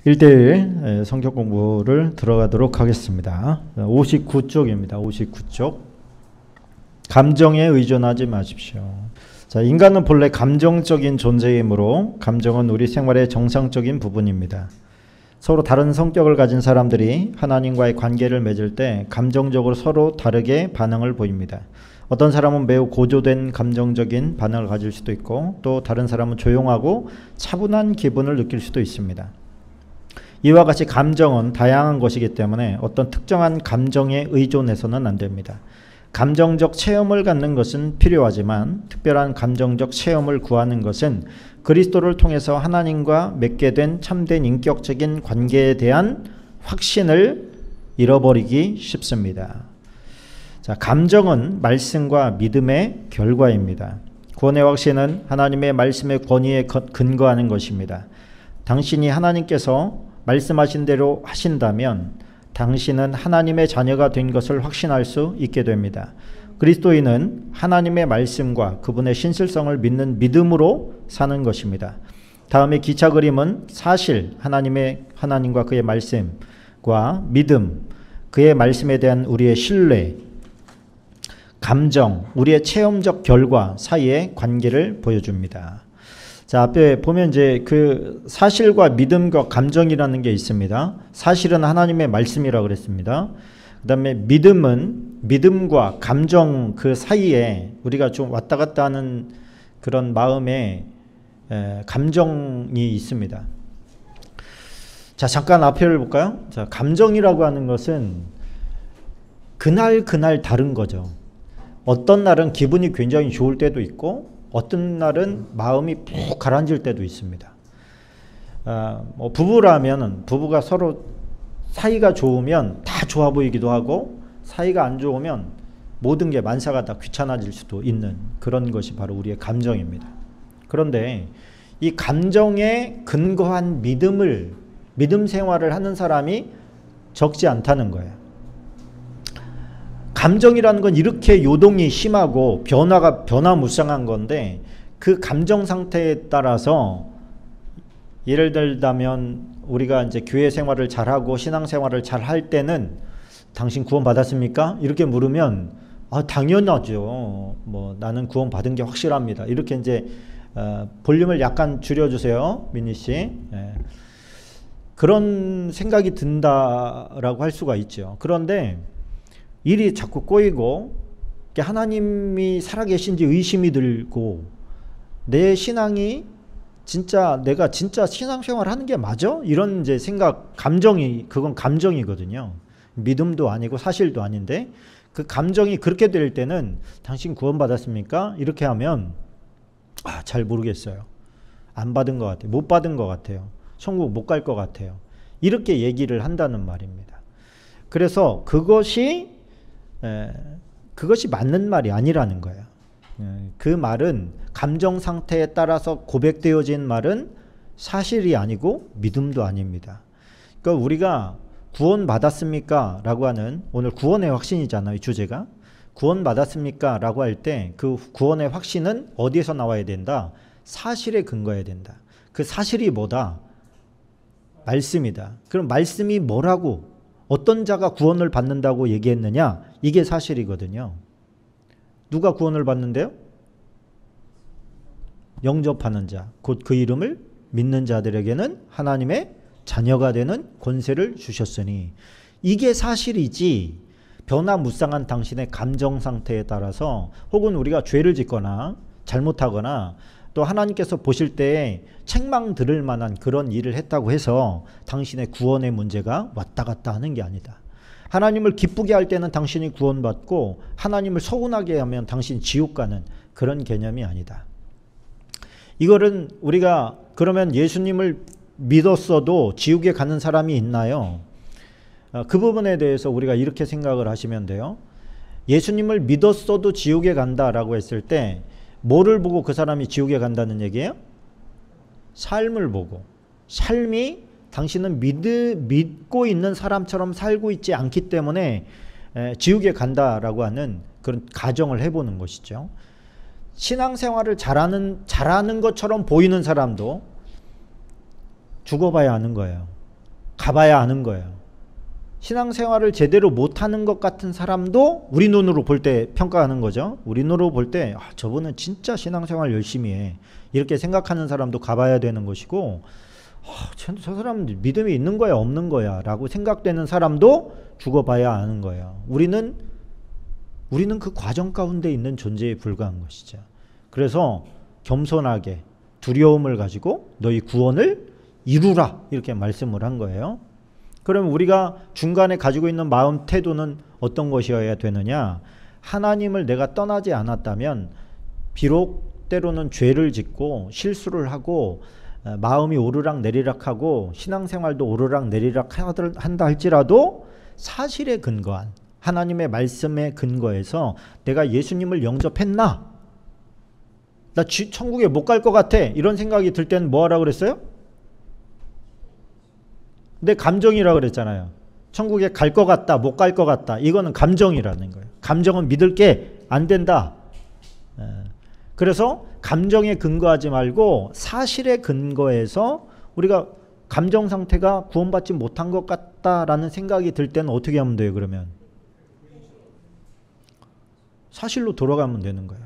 1대1 성격 공부를 들어가도록 하겠습니다. 59쪽입니다. 59쪽. 감정에 의존하지 마십시오. 자, 인간은 본래 감정적인 존재이므로 감정은 우리 생활의 정상적인 부분입니다. 서로 다른 성격을 가진 사람들이 하나님과의 관계를 맺을 때 감정적으로 서로 다르게 반응을 보입니다. 어떤 사람은 매우 고조된 감정적인 반응을 가질 수도 있고, 또 다른 사람은 조용하고 차분한 기분을 느낄 수도 있습니다. 이와 같이 감정은 다양한 것이기 때문에 어떤 특정한 감정에 의존해서는 안 됩니다. 감정적 체험을 갖는 것은 필요하지만 특별한 감정적 체험을 구하는 것은 그리스도를 통해서 하나님과 맺게 된 참된 인격적인 관계에 대한 확신을 잃어버리기 쉽습니다. 자, 감정은 말씀과 믿음의 결과입니다. 구원의 확신은 하나님의 말씀의 권위에 근거하는 것입니다. 당신이 하나님께서 말씀하신 대로 하신다면 당신은 하나님의 자녀가 된 것을 확신할 수 있게 됩니다. 그리스도인은 하나님의 말씀과 그분의 신실성을 믿는 믿음으로 사는 것입니다. 다음에 기차 그림은 사실, 하나님과 그의 말씀과 믿음, 그의 말씀에 대한 우리의 신뢰, 감정, 우리의 체험적 결과 사이의 관계를 보여줍니다. 자, 앞에 보면 이제 그 사실과 믿음과 감정이라는 게 있습니다. 사실은 하나님의 말씀이라고 그랬습니다. 그 다음에 믿음은 믿음과 감정 그 사이에 우리가 좀 왔다 갔다 하는 그런 마음의 감정이 있습니다. 자, 잠깐 앞에를 볼까요? 자, 감정이라고 하는 것은 그날 다른 거죠. 어떤 날은 기분이 굉장히 좋을 때도 있고, 어떤 날은 마음이 푹 가라앉을 때도 있습니다. 부부라면 부부가 서로 사이가 좋으면 다 좋아 보이기도 하고, 사이가 안 좋으면 모든 게 만사가 다 귀찮아질 수도 있는 그런 것이 바로 우리의 감정입니다. 그런데 이 감정에 근거한 믿음 생활을 하는 사람이 적지 않다는 거예요. 감정이라는 건 이렇게 요동이 심하고 변화무쌍한 건데, 그 감정 상태에 따라서 예를 들자면 우리가 이제 교회 생활을 잘하고 신앙 생활을 잘할 때는 당신 구원 받았습니까? 이렇게 물으면 당연하죠. 나는 구원 받은 게 확실합니다. 이렇게 이제 볼륨을 약간 줄여주세요, 민희 씨. 그런 생각이 든다라고 할 수가 있죠. 그런데 일이 자꾸 꼬이고 하나님이 살아계신지 의심이 들고, 내 신앙이 내가 진짜 신앙생활 하는 게 맞아? 이런 이제 생각, 그건 감정이거든요. 믿음도 아니고 사실도 아닌데, 그 감정이 그렇게 될 때는 당신 구원 받았습니까? 이렇게 하면 잘 모르겠어요. 안 받은 것 같아요. 못 받은 것 같아요. 천국 못 갈 것 같아요. 이렇게 얘기를 한다는 말입니다. 그래서 그것이 맞는 말이 아니라는 거예요. 그 말은, 감정 상태에 따라서 고백되어진 말은 사실이 아니고 믿음도 아닙니다. 그러니까 우리가 구원 받았습니까? 라고 하는, 오늘 구원의 확신이잖아요, 주제가. 구원 받았습니까? 라고 할 때 그 구원의 확신은 어디에서 나와야 된다? 사실에 근거해야 된다. 그 사실이 뭐다? 말씀이다. 그럼 말씀이 뭐라고, 어떤 자가 구원을 받는다고 얘기했느냐? 이게 사실이거든요. 누가 구원을 받는데요? 영접하는 자, 곧 그 이름을 믿는 자들에게는 하나님의 자녀가 되는 권세를 주셨으니, 이게 사실이지, 변화무쌍한 당신의 감정 상태에 따라서, 혹은 우리가 죄를 짓거나 잘못하거나 또 하나님께서 보실 때 책망 들을 만한 그런 일을 했다고 해서 당신의 구원의 문제가 왔다 갔다 하는 게 아니다. 하나님을 기쁘게 할 때는 당신이 구원받고, 하나님을 서운하게 하면 당신 지옥 가는 그런 개념이 아니다. 이거는 우리가, 그러면 예수님을 믿었어도 지옥에 가는 사람이 있나요? 그 부분에 대해서 우리가 이렇게 생각을 하시면 돼요. 예수님을 믿었어도 지옥에 간다라고 했을 때 뭐를 보고 그 사람이 지옥에 간다는 얘기예요? 삶을 보고. 삶이 당신은 믿고 있는 사람처럼 살고 있지 않기 때문에 지옥에 간다라고 하는 그런 가정을 해보는 것이죠. 신앙생활을 잘하는 것처럼 보이는 사람도 죽어봐야 하는 거예요. 가봐야 아는 거예요. 신앙생활을 제대로 못하는 것 같은 사람도 우리 눈으로 볼 때 평가하는 거죠. 우리 눈으로 볼 때 저분은 진짜 신앙생활 열심히 해, 이렇게 생각하는 사람도 가봐야 되는 것이고, 저 사람은 믿음이 있는 거야 없는 거야 라고 생각되는 사람도 죽어봐야 아는 거예요. 우리는 그 과정 가운데 있는 존재에 불과한 것이죠. 그래서 겸손하게 두려움을 가지고 너희 구원을 이루라, 이렇게 말씀을 한 거예요. 그럼 우리가 중간에 가지고 있는 마음 태도는 어떤 것이어야 되느냐? 하나님을 내가 떠나지 않았다면 비록 때로는 죄를 짓고 실수를 하고 마음이 오르락 내리락하고 신앙생활도 오르락 내리락 한다 할지라도 사실에 근거한 하나님의 말씀에 근거해서 내가 예수님을 영접했나? 나 천국에 못 갈 것 같아, 이런 생각이 들 때는 뭐 하라고 그랬어요? 내 감정이라고 그랬잖아요. 천국에 갈 것 같다, 못 갈 것 같다, 이거는 감정이라는 거예요. 감정은 믿을 게 안 된다. 그래서 감정에 근거하지 말고 사실에 근거해서 우리가 감정 상태가 구원받지 못한 것 같다라는 생각이 들 때는 어떻게 하면 돼요? 그러면 사실로 돌아가면 되는 거예요.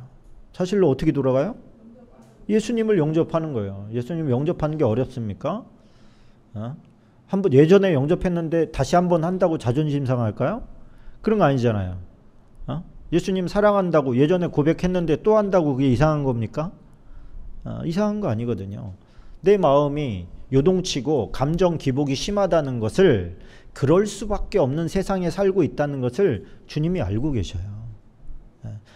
사실로 어떻게 돌아가요? 예수님을 영접하는 거예요. 예수님을 영접하는 게 어렵습니까? 한번 예전에 영접했는데 다시 한번 한다고 자존심 상할까요? 그런 거 아니잖아요. 예수님 사랑한다고 예전에 고백했는데 또 한다고 그게 이상한 겁니까? 이상한 거 아니거든요. 내 마음이 요동치고 감정 기복이 심하다는 것을, 그럴 수밖에 없는 세상에 살고 있다는 것을 주님이 알고 계셔요.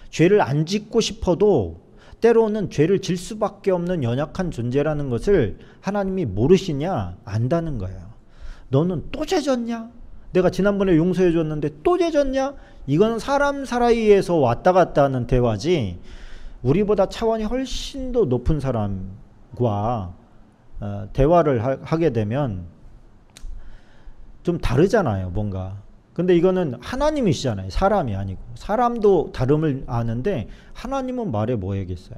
죄를 안 짓고 싶어도 때로는 죄를 질 수밖에 없는 연약한 존재라는 것을 하나님이 모르시냐? 안다는 거예요. 너는 또 죄졌냐? 내가 지난번에 용서해 줬는데 또 죄졌냐? 이건 사람 사이에서 왔다 갔다 하는 대화지, 우리보다 차원이 훨씬 더 높은 사람과 대화를 하게 되면 좀 다르잖아요, 뭔가. 근데 이거는 하나님이시잖아요. 사람이 아니고. 사람도 다름을 아는데 하나님은 말해 뭐 하겠어요.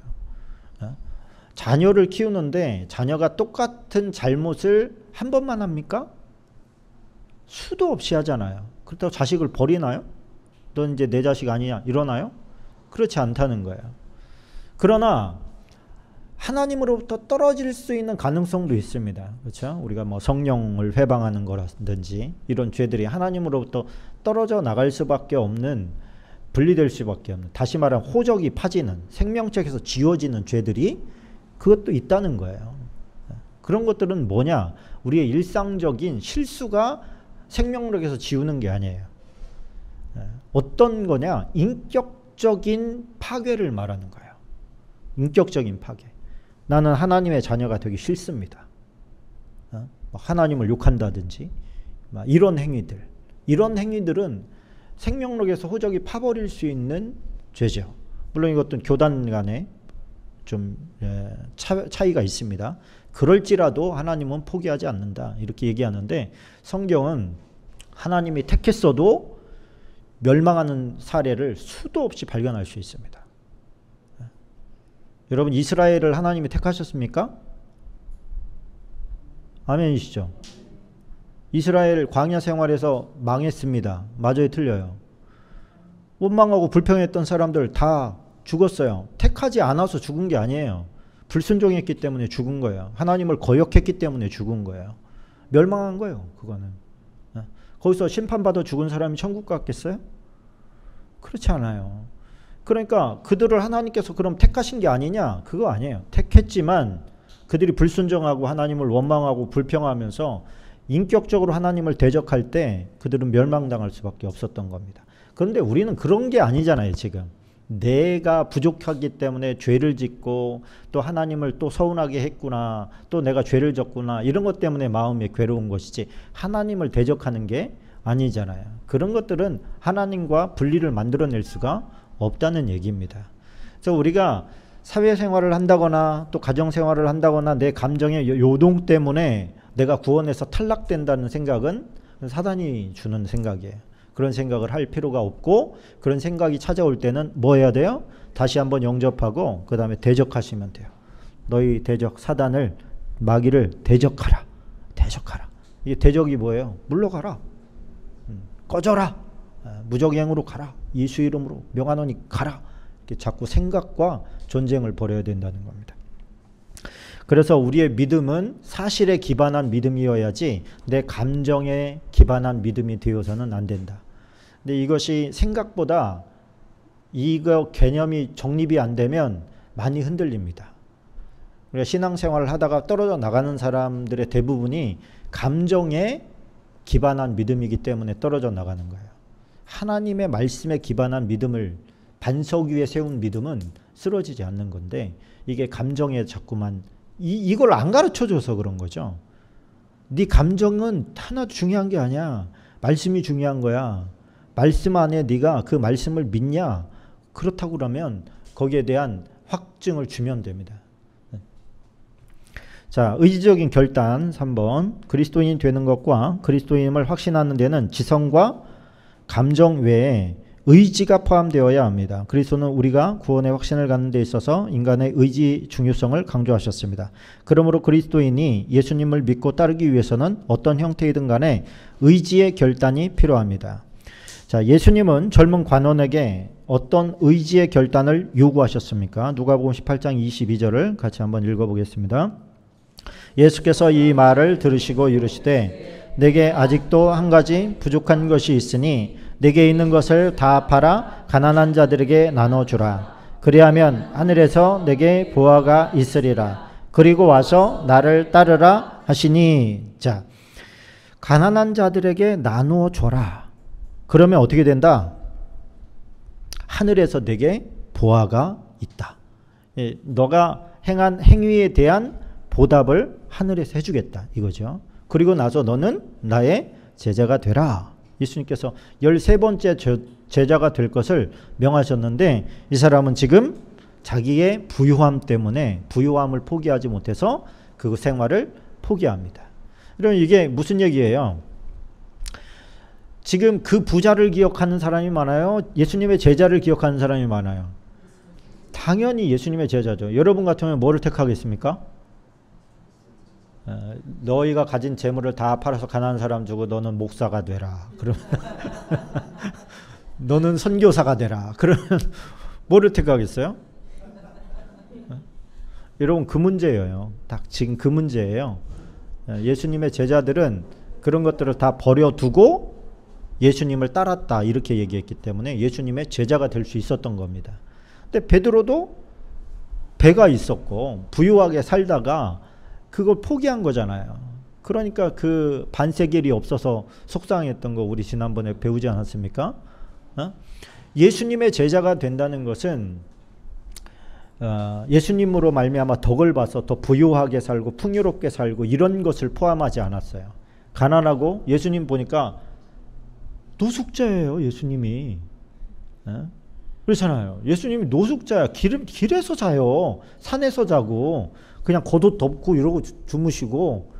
자녀를 키우는데 자녀가 똑같은 잘못을 한 번만 합니까? 수도 없이 하잖아요. 그렇다고 자식을 버리나요? 넌 이제 내 자식 아니냐 이러나요? 그렇지 않다는 거예요. 그러나 하나님으로부터 떨어질 수 있는 가능성도 있습니다. 그렇죠? 우리가 뭐 성령을 회방하는 거라든지 이런 죄들이 하나님으로부터 떨어져 나갈 수밖에 없는, 분리될 수밖에 없는, 다시 말하면 호적이 파지는, 생명책에서 지워지는 죄들이 그것도 있다는 거예요. 그런 것들은 뭐냐? 우리의 일상적인 실수가 생명력에서 지우는 게 아니에요. 어떤 거냐? 인격적인 파괴를 말하는 거예요. 인격적인 파괴. 나는 하나님의 자녀가 되기 싫습니다. 하나님을 욕한다든지 이런 행위들. 이런 행위들은 생명력에서 호적이 파버릴 수 있는 죄죠. 물론 이것도 교단 간에 좀 차이가 있습니다. 그럴지라도 하나님은 포기하지 않는다, 이렇게 얘기하는데, 성경은 하나님이 택했어도 멸망하는 사례를 수도 없이 발견할 수 있습니다. 여러분, 이스라엘을 하나님이 택하셨습니까? 아멘이시죠? 이스라엘 광야 생활에서 망했습니다. 맞아요, 틀려요? 원망하고 불평했던 사람들 다 죽었어요. 택하지 않아서 죽은 게 아니에요. 불순종했기 때문에 죽은 거예요. 하나님을 거역했기 때문에 죽은 거예요. 멸망한 거예요, 그거는. 거기서 심판받아 죽은 사람이 천국 갔겠어요? 그렇지 않아요. 그러니까 그들을 하나님께서 그럼 택하신 게 아니냐? 그거 아니에요. 택했지만 그들이 불순종하고 하나님을 원망하고 불평하면서 인격적으로 하나님을 대적할 때 그들은 멸망당할 수밖에 없었던 겁니다. 그런데 우리는 그런 게 아니잖아요, 지금. 내가 부족하기 때문에 죄를 짓고 또 하나님을 또 서운하게 했구나, 또 내가 죄를 졌구나, 이런 것 때문에 마음이 괴로운 것이지 하나님을 대적하는 게 아니잖아요. 그런 것들은 하나님과 분리를 만들어낼 수가 없다는 얘기입니다. 그래서 우리가 사회생활을 한다거나 또 가정생활을 한다거나 내 감정의 요동 때문에 내가 구원에서 탈락된다는 생각은 사단이 주는 생각이에요. 그런 생각을 할 필요가 없고, 그런 생각이 찾아올 때는 뭐 해야 돼요? 다시 한번 영접하고 그 다음에 대적하시면 돼요. 너희 대적 사단을, 마귀를 대적하라. 대적하라. 이게 대적이 뭐예요? 물러가라. 꺼져라. 무적행으로 가라. 예수 이름으로 명하노니 가라. 이렇게 자꾸 생각과 전쟁을 벌여야 된다는 겁니다. 그래서 우리의 믿음은 사실에 기반한 믿음이어야지 내 감정에 기반한 믿음이 되어서는 안 된다. 근데 이것이 생각보다 이거 개념이 정립이 안 되면 많이 흔들립니다. 우리가 신앙생활을 하다가 떨어져 나가는 사람들의 대부분이 감정에 기반한 믿음이기 때문에 떨어져 나가는 거예요. 하나님의 말씀에 기반한 믿음을 반석 위에 세운 믿음은 쓰러지지 않는 건데 이게 감정에 자꾸만 이걸 안 가르쳐줘서 그런 거죠. 네 감정은 하나도 중요한 게 아니야. 말씀이 중요한 거야. 말씀 안에 네가 그 말씀을 믿냐? 그렇다고 그러면 거기에 대한 확증을 주면 됩니다. 자, 의지적인 결단 3번. 그리스도인이 되는 것과 그리스도인임을 확신하는 데는 지성과 감정 외에 의지가 포함되어야 합니다. 그리스도는 우리가 구원의 확신을 갖는 데 있어서 인간의 의지 중요성을 강조하셨습니다. 그러므로 그리스도인이 예수님을 믿고 따르기 위해서는 어떤 형태이든 간에 의지의 결단이 필요합니다. 자, 예수님은 젊은 관원에게 어떤 의지의 결단을 요구하셨습니까? 누가복음 18장 22절을 같이 한번 읽어보겠습니다. 예수께서 이 말을 들으시고 이르시되 내게 아직도 한 가지 부족한 것이 있으니 내게 있는 것을 다 팔아 가난한 자들에게 나눠주라. 그리하면 하늘에서 내게 보화가 있으리라. 그리고 와서 나를 따르라 하시니. 자, 가난한 자들에게 나누어줘라. 그러면 어떻게 된다? 하늘에서 내게 보화가 있다. 예, 너가 행한 행위에 대한 보답을 하늘에서 해주겠다 이거죠. 그리고 나서 너는 나의 제자가 되라. 예수님께서 13번째 제자가 될 것을 명하셨는데 이 사람은 지금 자기의 부유함 때문에 부유함을 포기하지 못해서 그 생활을 포기합니다. 그럼 이게 무슨 얘기예요? 지금 그 부자를 기억하는 사람이 많아요? 예수님의 제자를 기억하는 사람이 많아요? 당연히 예수님의 제자죠. 여러분 같으면 뭐를 택하겠습니까? 너희가 가진 재물을 다 팔아서 가난한 사람 주고 너는 목사가 되라. 그러면 너는 선교사가 되라. 그러면 뭐를 택하겠어요? 여러분 그 문제예요. 딱 지금 그 문제예요. 예수님의 제자들은 그런 것들을 다 버려두고 예수님을 따랐다 이렇게 얘기했기 때문에 예수님의 제자가 될 수 있었던 겁니다. 근데 베드로도 배가 있었고 부유하게 살다가 그걸 포기한 거잖아요. 그러니까 그 반세겔이 없어서 속상했던 거 우리 지난번에 배우지 않았습니까? 예수님의 제자가 된다는 것은 예수님으로 말미암아 덕을 봐서 더 부유하게 살고 풍요롭게 살고 이런 것을 포함하지 않았어요. 가난하고 예수님 보니까 노숙자예요. 예수님이. 그렇잖아요. 예수님이 노숙자야. 길에서 자요. 산에서 자고 그냥 겉옷 덮고 이러고 주무시고.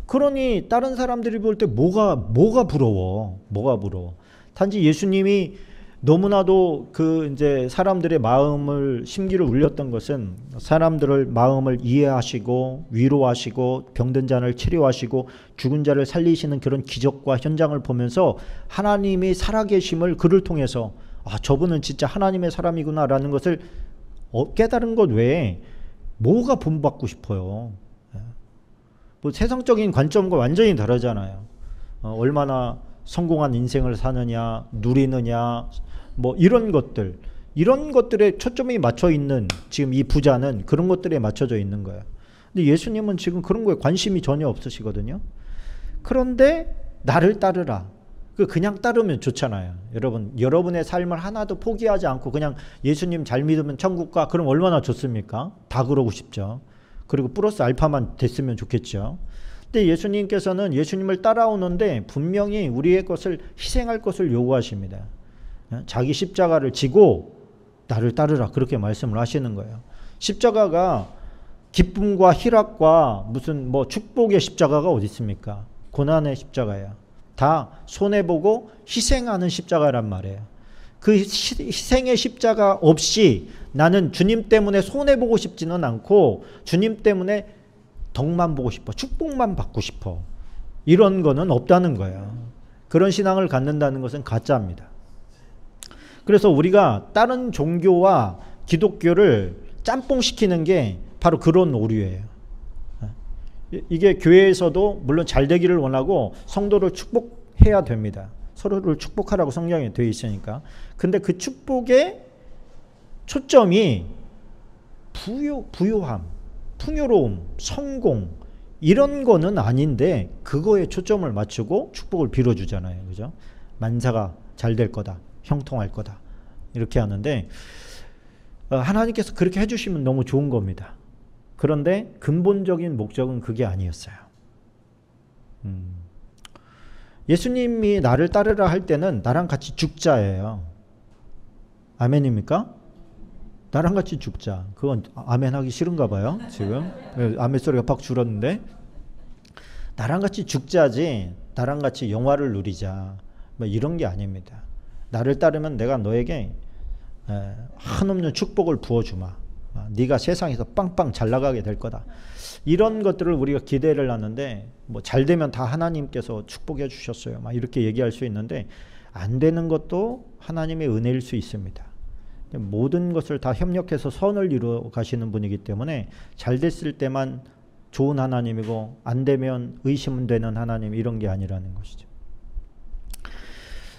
그러니 다른 사람들이 볼 때 뭐가 부러워. 뭐가 부러워. 단지 예수님이 너무나도 그 이제 사람들의 마음을 심기를 울렸던 것은 사람들을 마음을 이해하시고 위로하시고 병든 자를 치료하시고 죽은 자를 살리시는 그런 기적과 현장을 보면서 하나님이 살아계심을 그를 통해서 아, 저분은 진짜 하나님의 사람이구나라는 것을 깨달은 것 외에 뭐가 본받고 싶어요. 뭐 세상적인 관점과 완전히 다르잖아요. 얼마나 성공한 인생을 사느냐, 누리느냐, 뭐 이런 것들에 초점이 맞춰 있는 지금 이 부자는 그런 것들에 맞춰져 있는 거예요. 근데 예수님은 지금 그런 거에 관심이 전혀 없으시거든요. 그런데 나를 따르라. 그냥 따르면 좋잖아요. 여러분의 삶을 하나도 포기하지 않고 그냥 예수님 잘 믿으면 천국 가. 그럼 얼마나 좋습니까? 다 그러고 싶죠. 그리고 플러스 알파만 됐으면 좋겠죠. 근데 예수님께서는 예수님을 따라오는데 분명히 우리의 것을 희생할 것을 요구하십니다. 자기 십자가를 지고 나를 따르라 그렇게 말씀을 하시는 거예요. 십자가가 기쁨과 희락과 무슨 뭐 축복의 십자가가 어디 있습니까? 고난의 십자가예요. 다 손해보고 희생하는 십자가란 말이에요. 그 희생의 십자가 없이 나는 주님 때문에 손해보고 싶지는 않고 주님 때문에 덕만 보고 싶어. 축복만 받고 싶어. 이런 거는 없다는 거예요. 그런 신앙을 갖는다는 것은 가짜입니다. 그래서 우리가 다른 종교와 기독교를 짬뽕시키는 게 바로 그런 오류예요. 이게 교회에서도 물론 잘 되기를 원하고 성도를 축복해야 됩니다. 서로를 축복하라고 성경에 되어 있으니까. 근데 그 축복의 초점이 부요함, 풍요로움, 성공 이런 거는 아닌데 그거에 초점을 맞추고 축복을 빌어주잖아요. 그죠? 만사가 잘 될 거다. 형통할 거다. 이렇게 하는데 하나님께서 그렇게 해주시면 너무 좋은 겁니다. 그런데 근본적인 목적은 그게 아니었어요. 예수님이 나를 따르라 할 때는 나랑 같이 죽자예요. 아멘입니까? 나랑 같이 죽자. 그건 아멘 하기 싫은가 봐요. 지금 아멘 소리가 팍 줄었는데 나랑 같이 죽자지 나랑 같이 영화를 누리자 뭐 이런 게 아닙니다. 나를 따르면 내가 너에게 한없는 축복을 부어주마. 네가 세상에서 빵빵 잘 나가게 될 거다. 이런 것들을 우리가 기대를 하는데 뭐 잘 되면 다 하나님께서 축복해 주셨어요. 막 이렇게 얘기할 수 있는데 안 되는 것도 하나님의 은혜일 수 있습니다. 모든 것을 다 협력해서 선을 이루어 가시는 분이기 때문에 잘 됐을 때만 좋은 하나님이고 안 되면 의심은 되는 하나님 이런 게 아니라는 것이죠.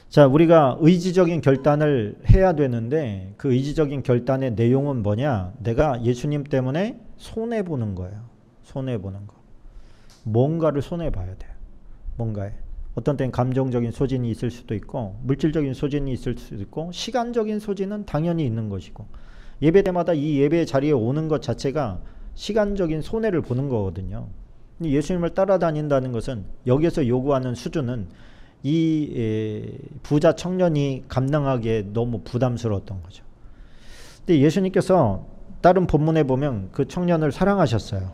자, 우리가 의지적인 결단을 해야 되는데 그 의지적인 결단의 내용은 뭐냐? 내가 예수님 때문에 손해보는 거예요. 손해보는 거. 뭔가를 손해봐야 돼요. 뭔가에. 어떤 때는 감정적인 소진이 있을 수도 있고 물질적인 소진이 있을 수도 있고 시간적인 소진은 당연히 있는 것이고 예배 때마다 이 예배 자리에 오는 것 자체가 시간적인 손해를 보는 거거든요. 예수님을 따라다닌다는 것은 여기서 요구하는 수준은 이 부자 청년이 감당하기에 너무 부담스러웠던 거죠. 근데 예수님께서 다른 본문에 보면 그 청년을 사랑하셨어요.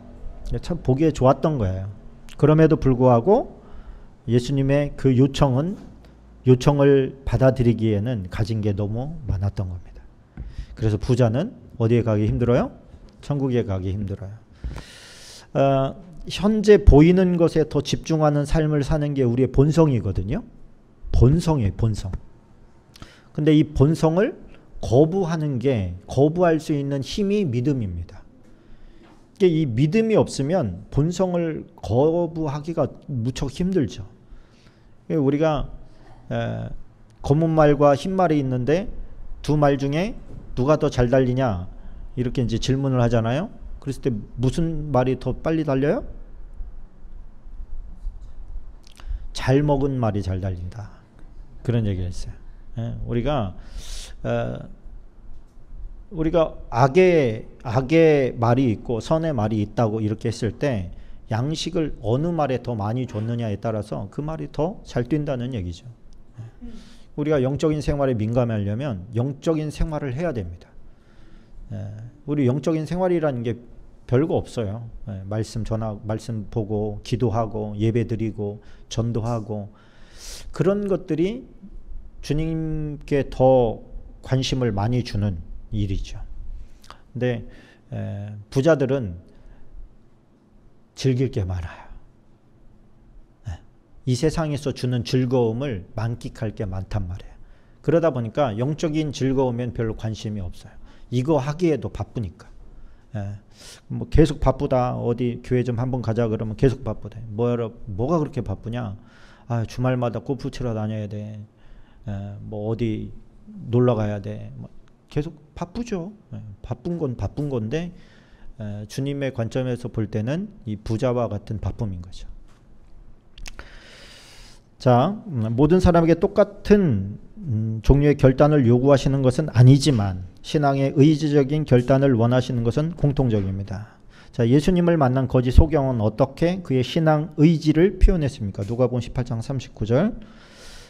참 보기에 좋았던 거예요. 그럼에도 불구하고 예수님의 그 요청을 받아들이기에는 가진 게 너무 많았던 겁니다. 그래서 부자는 어디에 가기 힘들어요? 천국에 가기 힘들어요. 현재 보이는 것에 더 집중하는 삶을 사는 게 우리의 본성이거든요. 본성이에요, 본성. 근데 이 본성을 거부할 수 있는 힘이 믿음입니다. 이 믿음이 없으면 본성을 거부하기가 무척 힘들죠. 우리가 검은 말과 흰 말이 있는데 두 말 중에 누가 더 잘 달리냐 이렇게 이제 질문을 하잖아요. 그랬을 때 무슨 말이 더 빨리 달려요? 잘 먹은 말이 잘 달린다. 그런 얘기를 했어요. 우리가 악의 말이 있고 선의 말이 있다고 이렇게 했을 때 양식을 어느 말에 더 많이 줬느냐에 따라서 그 말이 더 잘 뛴다는 얘기죠. 우리가 영적인 생활에 민감하려면 영적인 생활을 해야 됩니다. 우리 영적인 생활이라는 게 별거 없어요. 말씀 전하고, 말씀 보고, 기도하고, 예배드리고, 전도하고 그런 것들이 주님께 더 관심을 많이 주는 일이죠. 근데 부자들은 즐길 게 많아요. 이 세상에서 주는 즐거움을 만끽할 게 많단 말이에요. 그러다 보니까 영적인 즐거움엔 별로 관심이 없어요. 이거 하기에도 바쁘니까. 뭐 계속 바쁘다. 어디 교회 좀 한번 가자 그러면 계속 바쁘대. 뭐가 그렇게 바쁘냐? 주말마다 골프 치러 다녀야 돼. 뭐 어디 놀러 가야 돼. 계속 바쁘죠. 바쁜 건 바쁜 건데 주님의 관점에서 볼 때는 이 부자와 같은 바쁨인 거죠. 자, 모든 사람에게 똑같은 종류의 결단을 요구하시는 것은 아니지만 신앙의 의지적인 결단을 원하시는 것은 공통적입니다. 자, 예수님을 만난 거지 소경은 어떻게 그의 신앙 의지를 표현했습니까? 누가복음 18장 39절.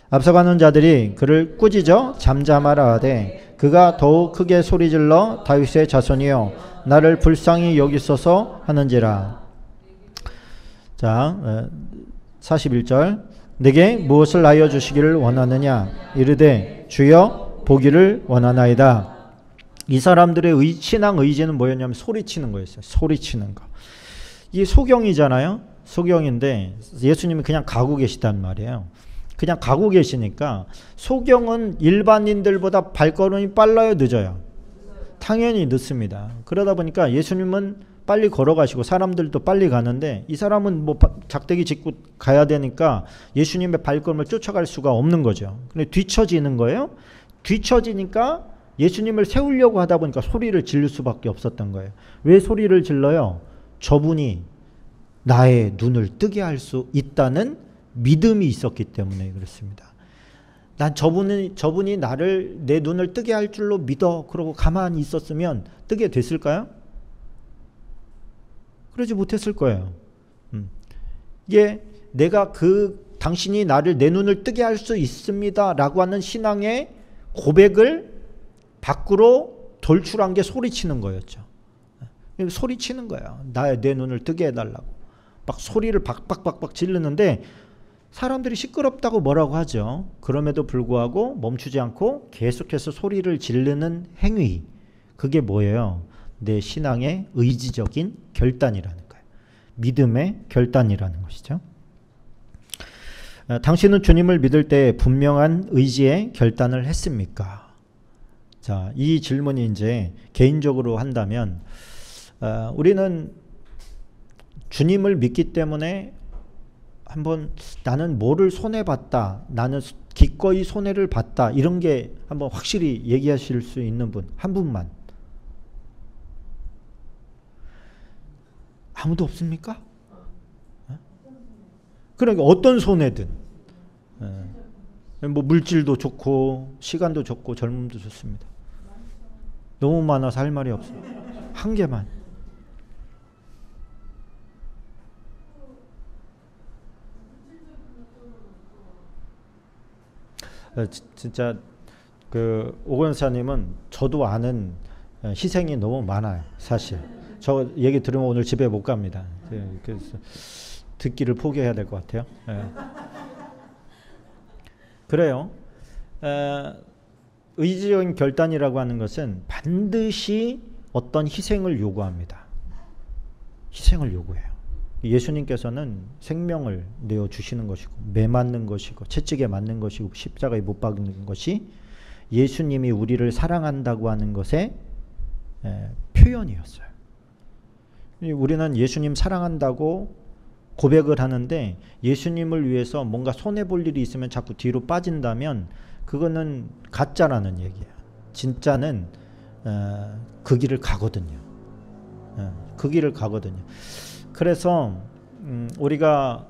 앞서가는 자들이 그를 꾸짖어 잠잠하라 하되 그가 더욱 크게 소리질러 다윗의 자손이여 나를 불쌍히 여기소서 하는지라. 자, 41절. 내게 무엇을 하여 주시기를 원하느냐 이르되 주여 보기를 원하나이다. 이 사람들의 신앙 의지는 뭐였냐면 소리치는 거였어요. 소리치는 거. 이게 소경이잖아요. 소경인데 예수님이 그냥 가고 계시단 말이에요. 그냥 가고 계시니까 소경은 일반인들보다 발걸음이 빨라요, 늦어요? 당연히 늦습니다. 그러다 보니까 예수님은 빨리 걸어가시고 사람들도 빨리 가는데 이 사람은 뭐 작대기 짚고 가야 되니까 예수님의 발걸음을 쫓아갈 수가 없는 거죠. 근데 뒤처지는 거예요. 뒤처지니까 예수님을 세우려고 하다 보니까 소리를 지를 수밖에 없었던 거예요. 왜 소리를 질러요? 저분이 나의 눈을 뜨게 할 수 있다는 믿음이 있었기 때문에 그렇습니다. 난 저분이 나를 내 눈을 뜨게 할 줄로 믿어. 그러고 가만히 있었으면 뜨게 됐을까요? 그러지 못했을 거예요. 이게 내가 당신이 나를 내 눈을 뜨게 할 수 있습니다 라고 하는 신앙의 고백을 밖으로 돌출한 게 소리치는 거였죠. 소리치는 거야. 내 눈을 뜨게 해달라고. 막 소리를 박박박박 지르는데 사람들이 시끄럽다고 뭐라고 하죠. 그럼에도 불구하고 멈추지 않고 계속해서 소리를 지르는 행위. 그게 뭐예요? 내 신앙의 의지적인 결단이라는 거예요. 믿음의 결단이라는 것이죠. 당신은 주님을 믿을 때 분명한 의지의 결단을 했습니까? 자, 이 질문이 이제 개인적으로 한다면 우리는 주님을 믿기 때문에 한번 나는 뭐를 손해봤다, 나는 기꺼이 손해를 봤다, 이런 게 한번 확실히 얘기하실 수 있는 분, 한 분만. 아무도 없습니까? 그러니까 어떤 손해든 뭐 물질도 좋고 시간도 좋고 젊음도 좋습니다. 너무 많아서 할 말이 없어요. 한 개만. 진짜 그 오건사님은 저도 아는 희생이 너무 많아요. 사실 저 얘기 들으면 오늘 집에 못 갑니다. 그래서 듣기를 포기해야 될 것 같아요. 그래요. 의지적인 결단이라고 하는 것은 반드시 어떤 희생을 요구합니다. 희생을 요구해요. 예수님께서는 생명을 내어주시는 것이고 매 맞는 것이고 채찍에 맞는 것이고 십자가에 못 박는 것이 예수님이 우리를 사랑한다고 하는 것의 표현이었어요. 우리는 예수님 사랑한다고 고백을 하는데 예수님을 위해서 뭔가 손해볼 일이 있으면 자꾸 뒤로 빠진다면 그거는 가짜라는 얘기예요. 진짜는 그 길을 가거든요. 그 길을 가거든요. 그래서 우리가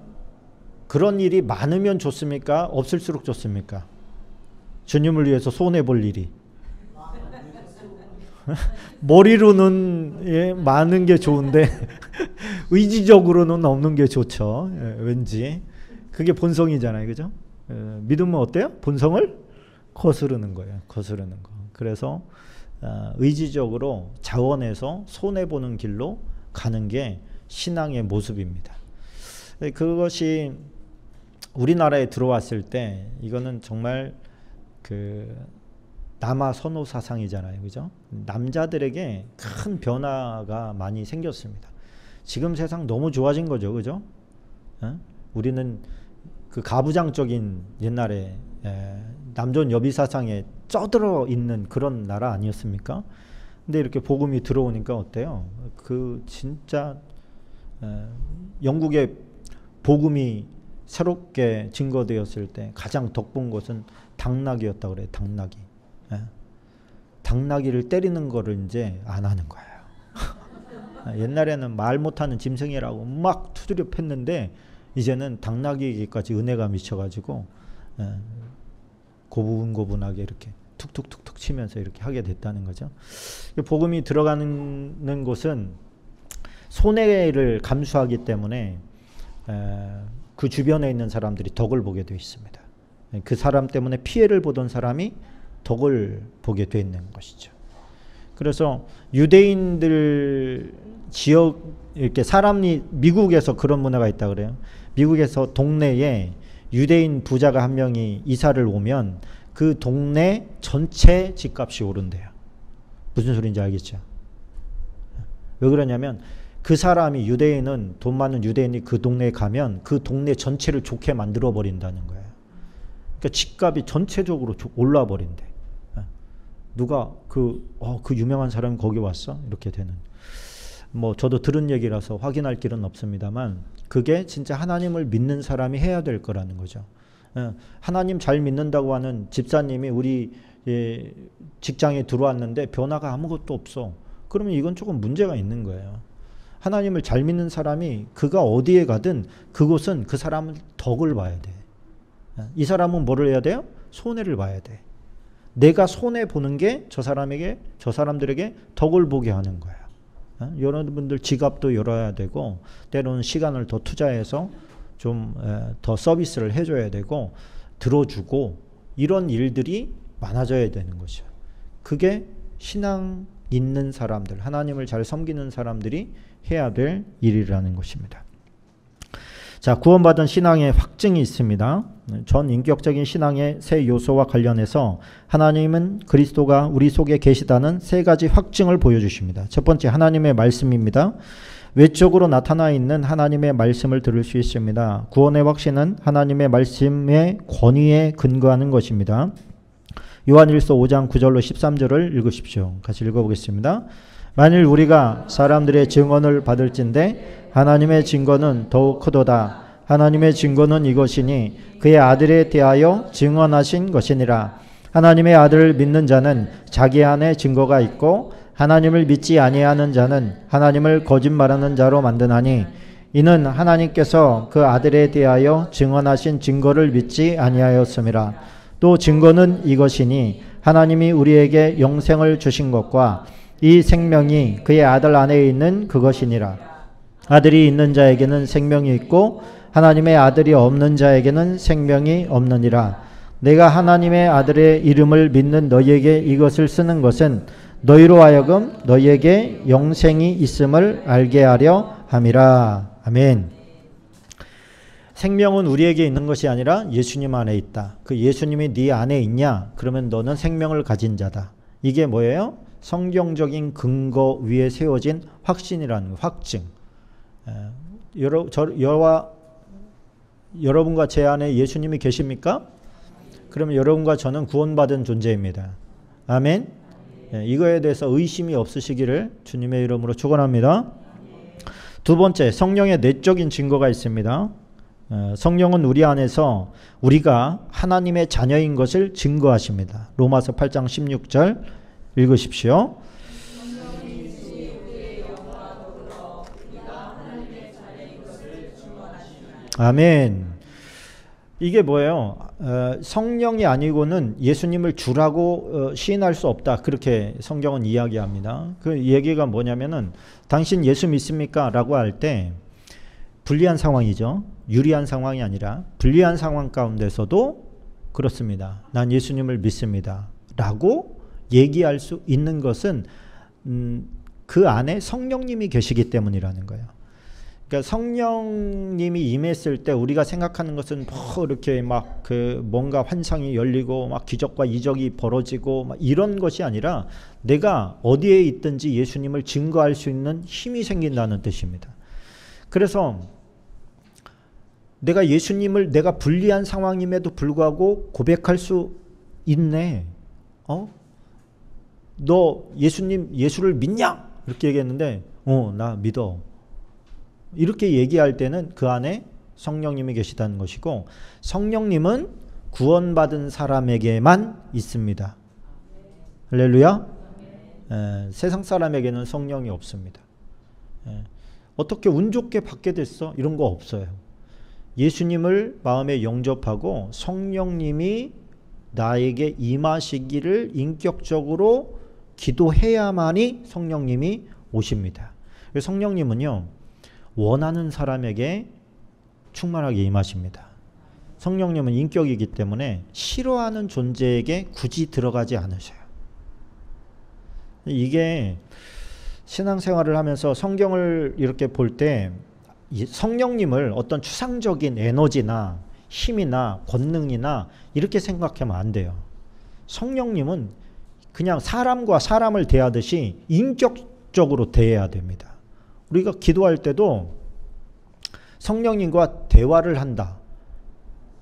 그런 일이 많으면 좋습니까? 없을수록 좋습니까? 주님을 위해서 손해볼 일이. 머리로는 많은 게 좋은데 의지적으로는 없는 게 좋죠. 왠지 그게 본성이잖아요, 그죠? 믿음은 어때요? 본성을 거스르는 거예요. 거스르는 거. 그래서 의지적으로 자원해서 손해 보는 길로 가는 게 신앙의 모습입니다. 그것이 우리나라에 들어왔을 때 이거는 정말 그 남아 선호 사상이잖아요, 그죠? 남자들에게 큰 변화가 많이 생겼습니다. 지금 세상 너무 좋아진 거죠, 그죠? 우리는 그 가부장적인 옛날에 남존 여비 사상에 쩌들어 있는 그런 나라 아니었습니까? 근데 이렇게 복음이 들어오니까 어때요? 그 진짜 영국의 복음이 새롭게 증거되었을 때 가장 덕본 것은 당나귀였다고 그래요. 당나귀. 당나귀를 때리는 거를 이제 안 하는 거예요. 옛날에는 말 못하는 짐승이라고 막 두드려 팼는데 이제는 당나귀에게까지 은혜가 미쳐가지고 고분고분하게 이렇게 툭툭툭툭 치면서 이렇게 하게 됐다는 거죠. 복음이 들어가는 곳은 손해를 감수하기 때문에 그 주변에 있는 사람들이 덕을 보게 되어 있습니다. 그 사람 때문에 피해를 보던 사람이 덕을 보게 되어 있는 것이죠. 그래서 유대인들 지역 이렇게 사람이 미국에서 그런 문화가 있다 그래요. 미국에서 동네에 유대인 부자가 한 명이 이사를 오면 그 동네 전체 집값이 오른대요. 무슨 소리인지 알겠죠? 왜 그러냐면 그 사람이 유대인은 돈 많은 유대인이 그 동네에 가면 그 동네 전체를 좋게 만들어 버린다는 거예요. 그러니까 집값이 전체적으로 올라 버린대. 누가 그 유명한 사람이 거기 왔어? 이렇게 되는. 뭐 저도 들은 얘기라서 확인할 길은 없습니다만 그게 진짜 하나님을 믿는 사람이 해야 될 거라는 거죠. 하나님 잘 믿는다고 하는 집사님이 우리 직장에 들어왔는데 변화가 아무것도 없어. 그러면 이건 조금 문제가 있는 거예요. 하나님을 잘 믿는 사람이 그가 어디에 가든 그곳은 그 사람은 덕을 봐야 돼. 이 사람은 뭐를 해야 돼요? 손해를 봐야 돼. 내가 손해 보는 게 저 사람들에게 덕을 보게 하는 거야. 여러분들 지갑도 열어야 되고 때로는 시간을 더 투자해서 좀 더 서비스를 해줘야 되고 들어주고 이런 일들이 많아져야 되는 거죠. 그게 신앙 있는 사람들, 하나님을 잘 섬기는 사람들이 해야 될 일이라는 것입니다. 자, 구원받은 신앙의 확증이 있습니다. 전 인격적인 신앙의 세 요소와 관련해서 하나님은 그리스도가 우리 속에 계시다는 세 가지 확증을 보여주십니다. 첫 번째, 하나님의 말씀입니다. 외적으로 나타나 있는 하나님의 말씀을 들을 수 있습니다. 구원의 확신은 하나님의 말씀의 권위에 근거하는 것입니다. 요한일서 5장 9절로 13절을 읽으십시오. 같이 읽어보겠습니다. 만일 우리가 사람들의 증언을 받을진대 하나님의 증거는 더욱 크도다. 하나님의 증거는 이것이니 그의 아들에 대하여 증언하신 것이니라. 하나님의 아들을 믿는 자는 자기 안에 증거가 있고 하나님을 믿지 아니하는 자는 하나님을 거짓말하는 자로 만드나니 이는 하나님께서 그 아들에 대하여 증언하신 증거를 믿지 아니하였음이라. 또 증거는 이것이니 하나님이 우리에게 영생을 주신 것과 이 생명이 그의 아들 안에 있는 그것이니라. 아들이 있는 자에게는 생명이 있고 하나님의 아들이 없는 자에게는 생명이 없느니라. 내가 하나님의 아들의 이름을 믿는 너희에게 이것을 쓰는 것은 너희로 하여금 너희에게 영생이 있음을 알게 하려 함이라. 아멘. 생명은 우리에게 있는 것이 아니라 예수님 안에 있다. 그 예수님이 네 안에 있냐? 그러면 너는 생명을 가진 자다. 이게 뭐예요? 성경적인 근거 위에 세워진 확신이라는 확증. 여러분과 제 안에 예수님이 계십니까? 그러면 여러분과 저는 구원받은 존재입니다. 아멘. 이거에 대해서 의심이 없으시기를 주님의 이름으로 축원합니다. 두 번째, 성령의 내적인 증거가 있습니다. 성령은 우리 안에서 우리가 하나님의 자녀인 것을 증거하십니다. 로마서 8장 16절 읽으십시오. 아멘. 이게 뭐예요? 성령이 아니고는 예수님을 주라고 시인할 수 없다. 그렇게 성경은 이야기합니다. 그 얘기가 뭐냐면은 당신 예수 믿습니까? 라고 할 때 불리한 상황이죠. 유리한 상황이 아니라 불리한 상황 가운데서도 그렇습니다. 난 예수님을 믿습니다. 라고 얘기할 수 있는 것은 그 안에 성령님이 계시기 때문이라는 거예요. 그러니까 성령님이 임했을 때 우리가 생각하는 것은 뭐 이렇게 막 그 뭔가 환상이 열리고 막 기적과 이적이 벌어지고 막 이런 것이 아니라 내가 어디에 있든지 예수님을 증거할 수 있는 힘이 생긴다는 뜻입니다. 그래서 내가 예수님을 내가 불리한 상황임에도 불구하고 고백할 수 있네. 너 예수를 믿냐? 이렇게 얘기했는데 나 믿어. 이렇게 얘기할 때는 그 안에 성령님이 계시다는 것이고 성령님은 구원받은 사람에게만 있습니다. 할렐루야. 세상 사람에게는 성령이 없습니다. 어떻게 운 좋게 받게 됐어? 이런 거 없어요. 예수님을 마음에 영접하고 성령님이 나에게 임하시기를 인격적으로 기도해야만이 성령님이 오십니다. 성령님은요, 원하는 사람에게 충만하게 임하십니다. 성령님은 인격이기 때문에 싫어하는 존재에게 굳이 들어가지 않으셔요. 이게 신앙생활을 하면서 성경을 이렇게 볼 때 성령님을 어떤 추상적인 에너지나 힘이나 권능이나 이렇게 생각하면 안 돼요. 성령님은 그냥 사람과 사람을 대하듯이 인격적으로 대해야 됩니다. 우리가 기도할 때도 성령님과 대화를 한다.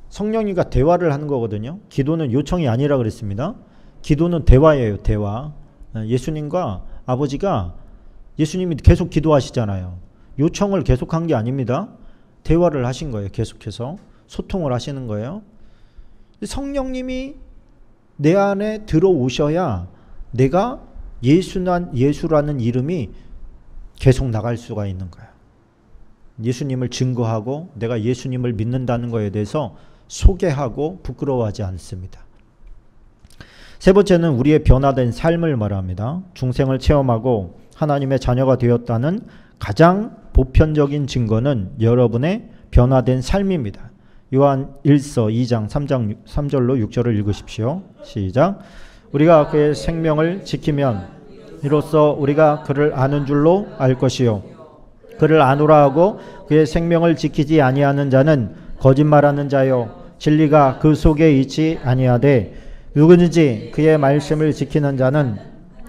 성령님과 대화를 하는 거거든요. 기도는 요청이 아니라 그랬습니다. 기도는 대화예요. 대화. 예수님과 아버지가 예수님이 계속 기도하시잖아요. 요청을 계속한 게 아닙니다. 대화를 하신 거예요. 계속해서 소통을 하시는 거예요. 성령님이 내 안에 들어오셔야 내가 예수라는 이름이 계속 나갈 수가 있는 거예요. 예수님을 증거하고 내가 예수님을 믿는다는 것에 대해서 소개하고 부끄러워하지 않습니다. 세 번째는 우리의 변화된 삶을 말합니다. 중생을 체험하고 하나님의 자녀가 되었다는 가장 보편적인 증거는 여러분의 변화된 삶입니다. 요한 1서 2장 3절로 6절을 읽으십시오. 시작. 우리가 그의 생명을 지키면 이로써 우리가 그를 아는 줄로 알 것이요 그를 아노라 하고 그의 생명을 지키지 아니하는 자는 거짓말하는 자요 진리가 그 속에 있지 아니하되 누구든지 그의 말씀을 지키는 자는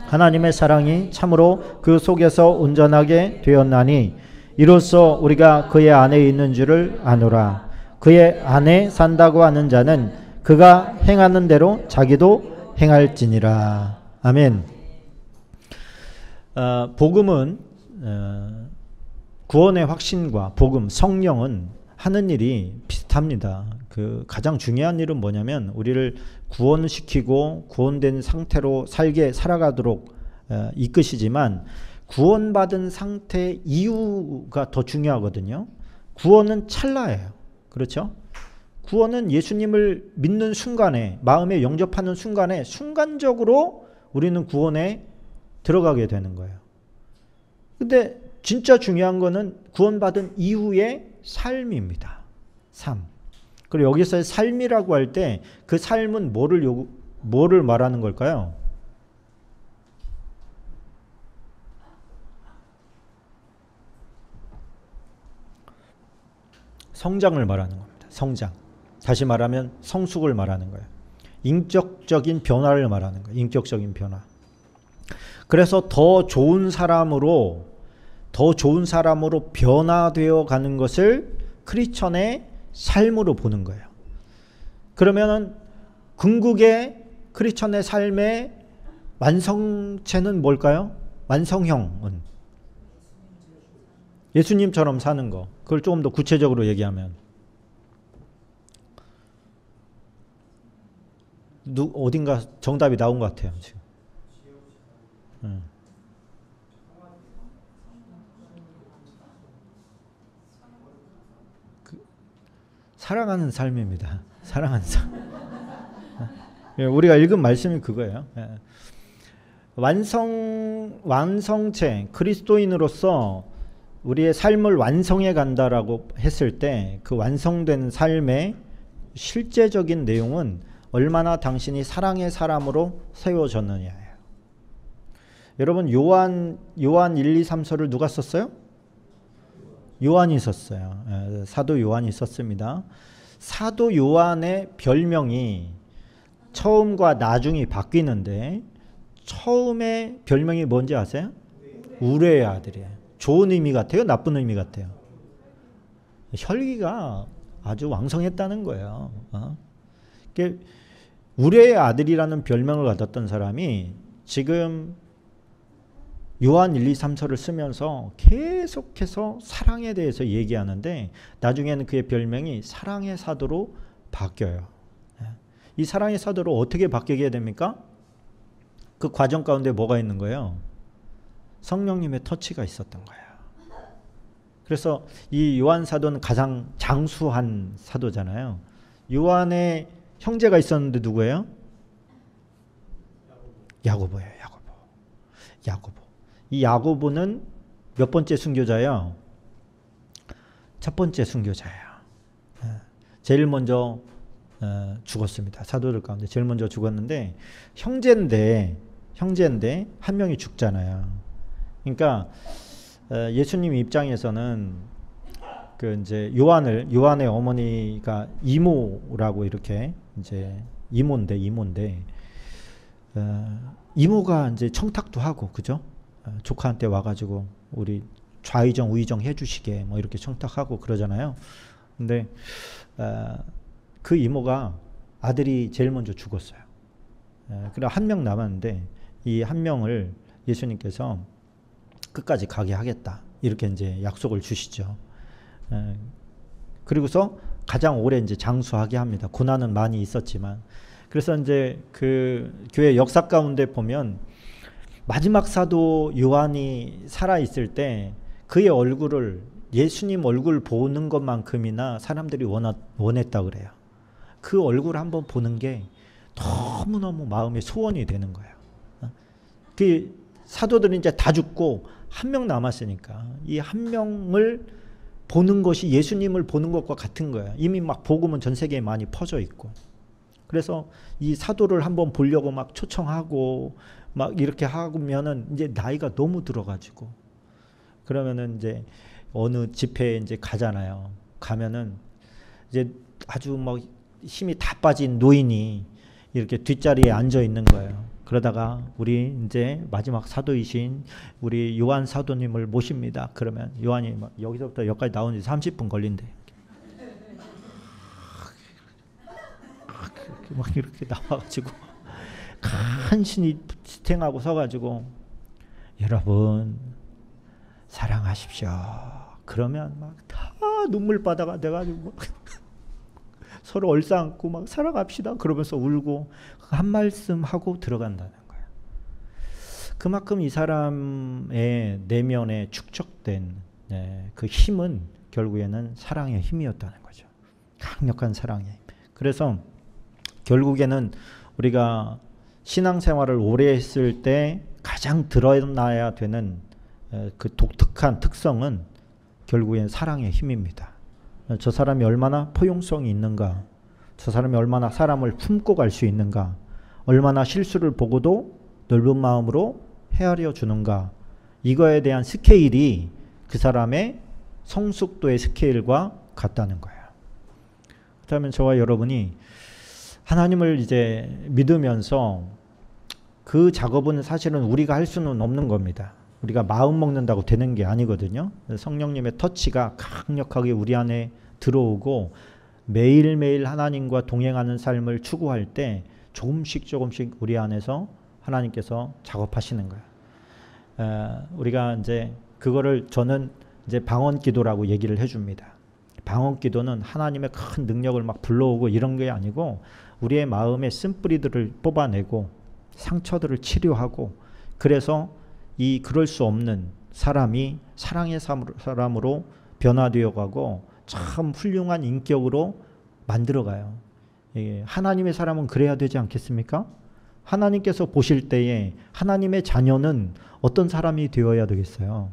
하나님의 사랑이 참으로 그 속에서 온전하게 되었나니 이로써 우리가 그의 안에 있는 줄을 아노라. 그의 안에 산다고 하는 자는 그가 행하는 대로 자기도 행할지니라. 아멘. 복음은 구원의 확신과 복음, 성령은 하는 일이 비슷합니다. 그 가장 중요한 일은 뭐냐면 우리를 구원시키고 구원된 상태로 살아가도록 이끄시지만 구원받은 상태 이유가 더 중요하거든요. 구원은 찰나예요. 그렇죠? 구원은 예수님을 믿는 순간에 마음에 영접하는 순간에 순간적으로 우리는 구원에 들어가게 되는 거예요. 근데 진짜 중요한 거는 구원받은 이후의 삶입니다. 삶. 그리고 여기서의 삶이라고 할 때 그 삶은 뭐를 말하는 걸까요? 성장을 말하는 겁니다. 성장. 다시 말하면 성숙을 말하는 거예요. 인격적인 변화를 말하는 거예요. 인격적인 변화. 그래서 더 좋은 사람으로 변화되어 가는 것을 크리스천의 삶으로 보는 거예요. 그러면은 궁극의 크리스천의 삶의 완성체는 뭘까요? 완성형은 예수님처럼 사는 거. 그걸 조금 더 구체적으로 얘기하면 어딘가 정답이 나온 것 같아요. 지금. 사랑하는 삶입니다. 사랑하는 삶. 우리가 읽은 말씀이 그거예요. 완성체, 그리스도인으로서 우리의 삶을 완성해 간다라고 했을 때 그 완성된 삶의 실제적인 내용은 얼마나 당신이 사랑의 사람으로 세워졌느냐예요. 여러분 요한 1, 2, 3서를 누가 썼어요? 요한이 썼어요. 사도 요한이 썼습니다. 사도 요한의 별명이 처음과 나중이 바뀌는데 처음에 별명이 뭔지 아세요? 우레의 아들이에요. 좋은 의미 같아요? 나쁜 의미 같아요? 혈기가 아주 왕성했다는 거예요. 우레의 아들이라는 별명을 받았던 사람이 지금 요한 1, 2, 3서를 쓰면서 계속해서 사랑에 대해서 얘기하는데 나중에는 그의 별명이 사랑의 사도로 바뀌어요. 이 사랑의 사도로 어떻게 바뀌게 됩니까? 그 과정 가운데 뭐가 있는 거예요? 성령님의 터치가 있었던 거예요. 그래서 이 요한 사도는 가장 장수한 사도잖아요. 요한의 형제가 있었는데 누구예요? 야고보예요. 야고보. 이 야고보는 몇 번째 순교자예요? 첫 번째 순교자예요. 제일 먼저 죽었습니다. 사도들 가운데 제일 먼저 죽었는데 형제인데 한 명이 죽잖아요. 그러니까 예수님 입장에서는 그 이제 요한의 어머니가 이모라고 이렇게 이제 이모인데 이모가 이제 청탁도 하고 그죠? 조카한테 와가지고 우리 좌의정 우의정 해주시게 뭐 이렇게 청탁하고 그러잖아요. 근데 그 이모가 아들이 제일 먼저 죽었어요. 그래 한 명 남았는데 이 한 명을 예수님께서 끝까지 가게 하겠다 이렇게 이제 약속을 주시죠. 그리고서 가장 오래 이제 장수하게 합니다. 고난은 많이 있었지만. 그래서 이제 그 교회 역사 가운데 보면 마지막 사도 요한이 살아 있을 때 그의 얼굴을 예수님 얼굴 보는 것만큼이나 사람들이 원했다 그래요. 그 얼굴 한번 보는 게 너무너무 마음의 소원이 되는 거예요. 그 사도들이 이제 다 죽고 한 명 남았으니까 이 한 명을 보는 것이 예수님을 보는 것과 같은 거예요. 이미 막 복음은 전 세계에 많이 퍼져 있고. 그래서 이 사도를 한번 보려고 막 초청하고 막 이렇게 하면은 이제 나이가 너무 들어가지고 그러면은 이제 어느 집회에 이제 가잖아요. 가면은 이제 아주 막 힘이 다 빠진 노인이 이렇게 뒷자리에 앉아 있는 거예요. 그러다가 우리 이제 마지막 사도이신 우리 요한 사도님을 모십니다. 그러면 요한이 막 여기서부터 여기까지 나오는 데 30분 걸린대. 막 이렇게 나와가지고 간신히 스탱하고 서가지고 여러분 사랑하십시오. 그러면 막 다 눈물바다가 돼가지고 서로 얼싸안고 막 살아갑시다 그러면서 울고 한 말씀 하고 들어간다는 거예요. 그만큼 이 사람의 내면에 축적된 그 힘은 결국에는 사랑의 힘이었다는 거죠. 강력한 사랑의 힘. 그래서 결국에는 우리가 신앙생활을 오래 했을 때 가장 드러나야 되는 그 독특한 특성은 결국엔 사랑의 힘입니다. 저 사람이 얼마나 포용성이 있는가, 저 사람이 얼마나 사람을 품고 갈 수 있는가, 얼마나 실수를 보고도 넓은 마음으로 헤아려 주는가, 이거에 대한 스케일이 그 사람의 성숙도의 스케일과 같다는 거예요. 그렇다면 저와 여러분이 하나님을 이제 믿으면서 그 작업은 사실은 우리가 할 수는 없는 겁니다. 우리가 마음 먹는다고 되는 게 아니거든요. 성령님의 터치가 강력하게 우리 안에 들어오고 매일매일 하나님과 동행하는 삶을 추구할 때 조금씩 우리 안에서 하나님께서 작업하시는 거예요. 우리가 이제 그거를 저는 이제 방언 기도라고 얘기를 해줍니다. 방언 기도는 하나님의 큰 능력을 막 불러오고 이런 게 아니고 우리의 마음의 쓴뿌리들을 뽑아내고 상처들을 치료하고 그래서 이 그럴 수 없는 사람이 사랑의 사람으로 변화되어 가고 참 훌륭한 인격으로 만들어가요. 하나님의 사람은 그래야 되지 않겠습니까? 하나님께서 보실 때에 하나님의 자녀는 어떤 사람이 되어야 되겠어요?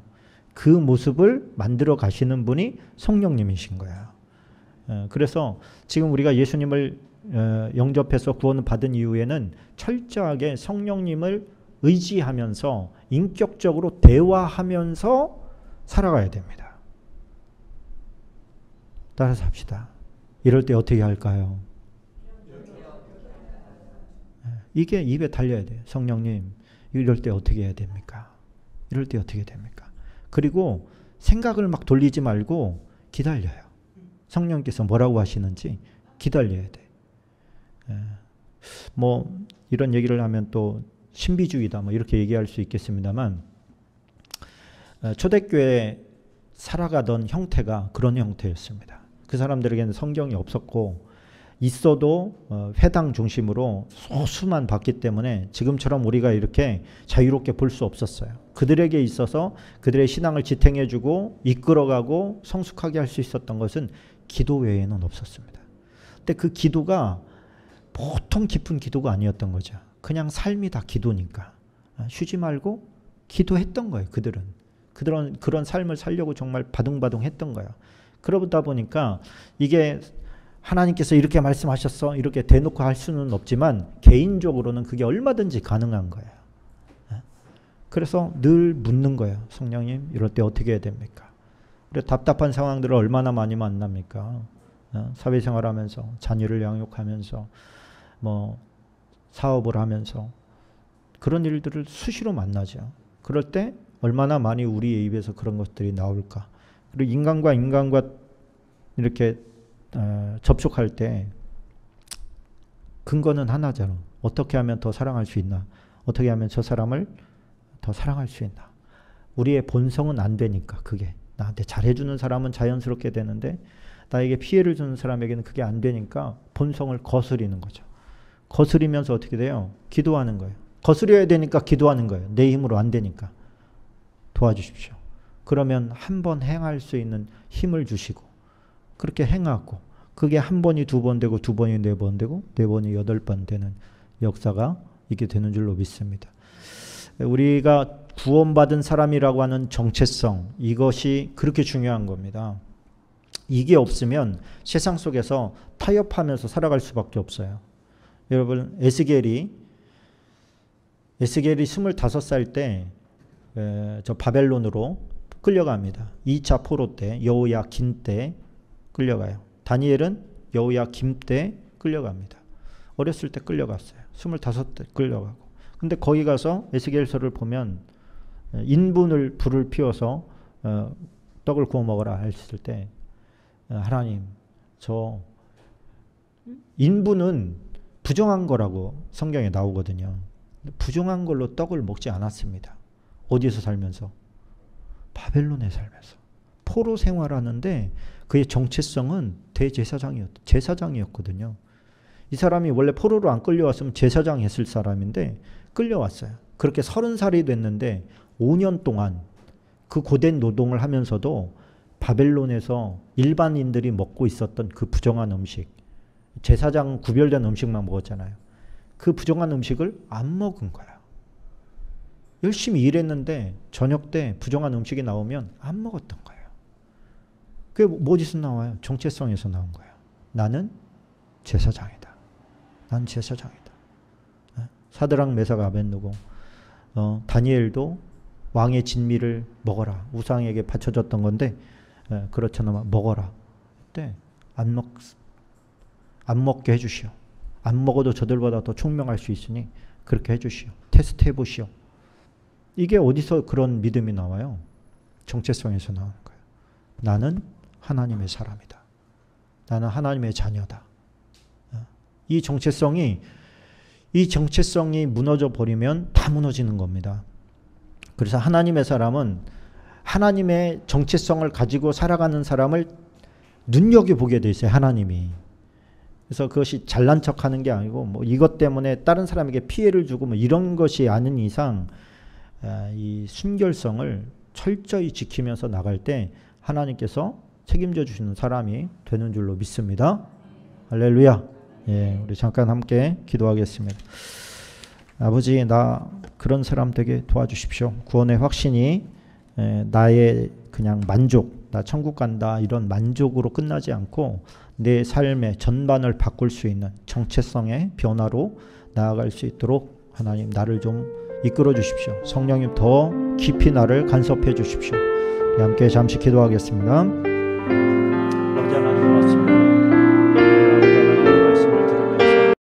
그 모습을 만들어 가시는 분이 성령님이신 거예요. 그래서 지금 우리가 예수님을 영접해서 구원을 받은 이후에는 철저하게 성령님을 의지하면서 인격적으로 대화하면서 살아가야 됩니다. 따라서 합시다. 이럴 때 어떻게 할까요? 이게 입에 달려야 돼요. 성령님, 이럴 때 어떻게 해야 됩니까? 이럴 때 어떻게 됩니까? 그리고 생각을 막 돌리지 말고 기다려요. 성령께서 뭐라고 하시는지 기다려야 돼. 뭐 이런 얘기를 하면 또 신비주의다 뭐 이렇게 얘기할 수 있겠습니다만 초대교회 살아가던 형태가 그런 형태였습니다. 그 사람들에게는 성경이 없었고 있어도 회당 중심으로 소수만 봤기 때문에 지금처럼 우리가 이렇게 자유롭게 볼 수 없었어요. 그들에게 있어서 그들의 신앙을 지탱해주고 이끌어가고 성숙하게 할 수 있었던 것은 기도 외에는 없었습니다. 근데 그 기도가 보통 깊은 기도가 아니었던 거죠. 그냥 삶이 다 기도니까 쉬지 말고 기도했던 거예요. 그들은 그런 삶을 살려고 정말 바둥바둥 했던 거예요. 그러다 보니까 이게 하나님께서 이렇게 말씀하셨어 이렇게 대놓고 할 수는 없지만 개인적으로는 그게 얼마든지 가능한 거예요. 그래서 늘 묻는 거예요. 성령님 이럴 때 어떻게 해야 됩니까? 그래서 답답한 상황들을 얼마나 많이 만납니까? 사회생활하면서 자녀를 양육하면서 뭐 사업을 하면서 그런 일들을 수시로 만나죠. 그럴 때 얼마나 많이 우리의 입에서 그런 것들이 나올까. 그리고 인간과 이렇게 접촉할 때 근거는 하나잖아. 어떻게 하면 더 사랑할 수 있나? 어떻게 하면 저 사람을 더 사랑할 수 있나? 우리의 본성은 안 되니까. 그게 나한테 잘해주는 사람은 자연스럽게 되는데 나에게 피해를 주는 사람에게는 그게 안 되니까 본성을 거스리는 거죠. 거스리면서 어떻게 돼요? 기도하는 거예요. 거스려야 되니까 기도하는 거예요. 내 힘으로 안 되니까. 도와주십시오. 그러면 한 번 행할 수 있는 힘을 주시고 그렇게 행하고 그게 한 번이 두 번 되고 두 번이 네 번 되고 네 번이 8번 되는 역사가 있게 되는 줄로 믿습니다. 우리가 구원받은 사람이라고 하는 정체성, 이것이 그렇게 중요한 겁니다. 이게 없으면 세상 속에서 타협하면서 살아갈 수밖에 없어요. 여러분, 에스겔이 25살 때 저 바벨론으로 끌려갑니다. 2차 포로 때, 여호야긴 때 끌려가요. 다니엘은 여호야김 때 끌려갑니다. 어렸을 때 끌려갔어요. 25때 끌려가고. 근데 거기 가서 에스겔서를 보면 인분을 불을 피워서 떡을 구워 먹어라 했을 때 하나님, 저 인분은 부정한 거라고 성경에 나오거든요. 부정한 걸로 떡을 먹지 않았습니다. 어디서 살면서? 바벨론에 살면서. 포로 생활하는데 그의 정체성은 제사장이었거든요. 이 사람이 원래 포로로 안 끌려왔으면 제사장 했을 사람인데 끌려왔어요. 그렇게 30살이 됐는데 5년 동안 그 고된 노동을 하면서도 바벨론에서 일반인들이 먹고 있었던 그 부정한 음식, 제사장 구별된 음식만 먹었잖아요. 그 부정한 음식을 안 먹은 거야. 열심히 일했는데 저녁 때 부정한 음식이 나오면 안 먹었던 거예요. 그게 뭐 어디서 나와요? 정체성에서 나온 거예요. 나는 제사장이다. 난 제사장이다. 사드락 메삭 아벳느고 다니엘도 왕의 진미를 먹어라. 우상에게 바쳐졌던 건데 그렇잖아, 먹어라. 그때 안 먹게 해주시오. 안 먹어도 저들보다 더 총명할 수 있으니 그렇게 해주시오. 테스트 해보시오. 이게 어디서 그런 믿음이 나와요? 정체성에서 나오는 거예요. 나는 하나님의 사람이다. 나는 하나님의 자녀다. 이 정체성이 무너져 버리면 다 무너지는 겁니다. 그래서 하나님의 사람은 하나님의 정체성을 가지고 살아가는 사람을 눈여겨보게 돼 있어요. 하나님이. 그래서 그것이 잘난 척하는 게 아니고 뭐 이것 때문에 다른 사람에게 피해를 주고 뭐 이런 것이 아닌 이상 이 순결성을 철저히 지키면서 나갈 때 하나님께서 책임져 주시는 사람이 되는 줄로 믿습니다. 할렐루야. 예, 우리 잠깐 함께 기도하겠습니다. 아버지, 나 그런 사람 되게 도와주십시오. 구원의 확신이 나의 그냥 만족, 나 천국 간다 이런 만족으로 끝나지 않고 내 삶의 전반을 바꿀 수 있는 정체성의 변화로 나아갈 수 있도록 하나님 나를 좀 이끌어 주십시오. 성령님 더 깊이 나를 간섭해 주십시오. 함께 잠시 기도하겠습니다.